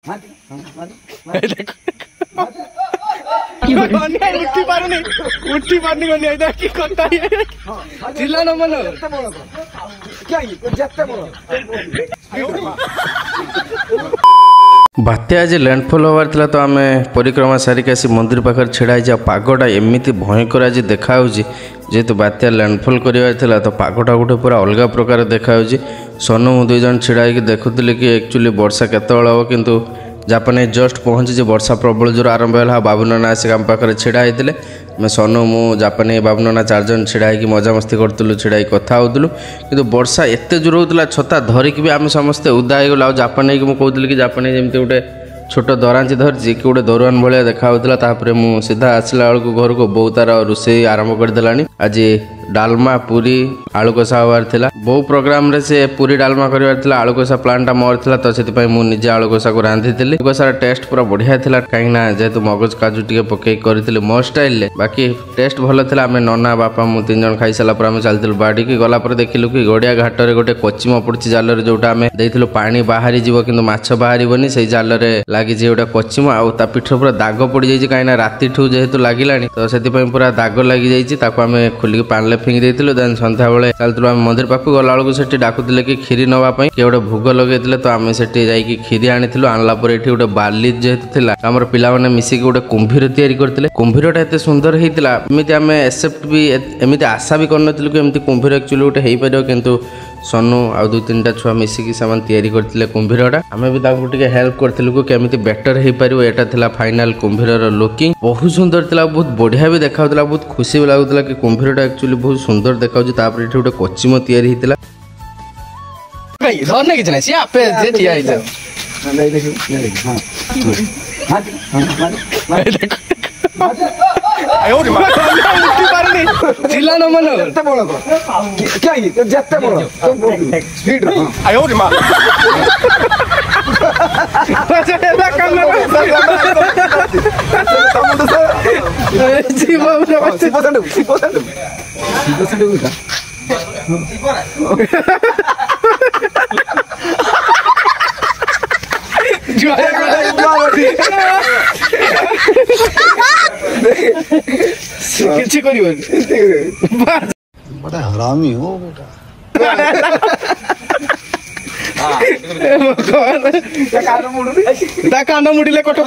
उठी पारनी कि कटा जिला न मन बात्या आज लैंडफॉल होवार थिला तो आम परिक्रमा सारिक आसी मंदिर पाखर छिड़ा पागटा एमती भयंकर आज देखा जेहेतु बात्या लैंडफॉल कर तो पागटा गोटे पूरा अलग प्रकार देखा सोनू मु दुई जन छिड़ा देखुले कि एक्चुअली वर्षा केतल हम किंतु जापानी जस्ट पहुँची वर्षा प्रबल जोर आरंभ है बाबुनाना आसिक आम पाखे छिड़ा होते मैं सोनू मु जापानी बाबुनाना चार जन छिड़ा मजामस्ती करूँ छिड़ा कथा होलु कि वर्षा एत जोर होता छता धरिकी भी आम समस्ते उदा होगला जापानी मुझे कहती कि जापानी जमी गोटे छोट दरांची धरची कि गोटे दरुआन भाया देखा मुझे सीधा आसला बेलू घर को बो तार रोषे आरंभ करदेला आज डालमा पूरी आलू कषा हबार थिला बहु प्रोग्राम रे से पूरी डालमा करबार थिला आलू कषा प्लांटा मोर थिला तो सेति मु निजे आलू कषा को रांधी थिली कषार टेस्ट पूरा बढ़िया थिला काईना जेहेतु मगज काजू टिके पके करथिले मो स्टाइल ले बाकी टेस्ट भलो थिला आमे नन्ना बापा मु तीन जन खाई साला पर आमे चलथिलु बाडी की गला पर देखिलु कि गडिया घाट रे गोटे कोचिम पड़छि जाल रे जोटा आमे देथिलु पानी बाहरी जीवो किंतु माछ बाहरीबनी सेई जाल रे लागी जे गोटे कोचिम आ ता पिठर पूरा दाग पड़ी जाइछि काईना राती ठू जेहेतु लागिलानी तो सेति पूरा दाग लागी जाइछि ताको आमे खुली पानी फिंगी देथिलु देन संध्या बेले चलथिलु आमे मंदिर पाखु गला बेलू सेठी डाकुथिले कि खीरी नवा पई के गोटे भोग लगेइथिले तो आमे सेठी जाईकी खीरी आनिथिलु आनला पर एठी गोटे बाली जेहेतु थिला हमर पिला माने मिसी गोटे कुंभीर तयारी करथिले कुंभीरटा एते सुंदर हेइतिला एमिति आमे एक्सेप्ट भी एमिति आशा भी करनथिलु कि एमिति कुंभीर एक्चुअली गोटे हेइ परियो किंतु सोनू आ दु तीनटा छुआ मिसिकी सामान तयारी करथिले कुंभीरटा आमे भी ताको टिके हेल्प करथिलु कि केमिति बेटर हेइ परियो एटा थिला फाइनल कुंभीरर लुकिंग बहुत सुंदर थिला बहुत बढ़िया भी देखाउतला बहुत खुशी भी लागुतला कि कुंभीरटा एक्चुअली बहुत सुंदर देखाउछि तापर एठी गोटे कोचिम तयारी हेइतिला भाई धरने किछ नै से आपे जे ठिया हित नहीं देखो हां हां देखो आयो रे मां उठी पारनी जिला न मन जत्ते बोलो क्या ये जत्ते बोलो स्पीड आयो रे मां जी बाबू किसी बड़ा हरामी हो बेटा कान मुड़िले कट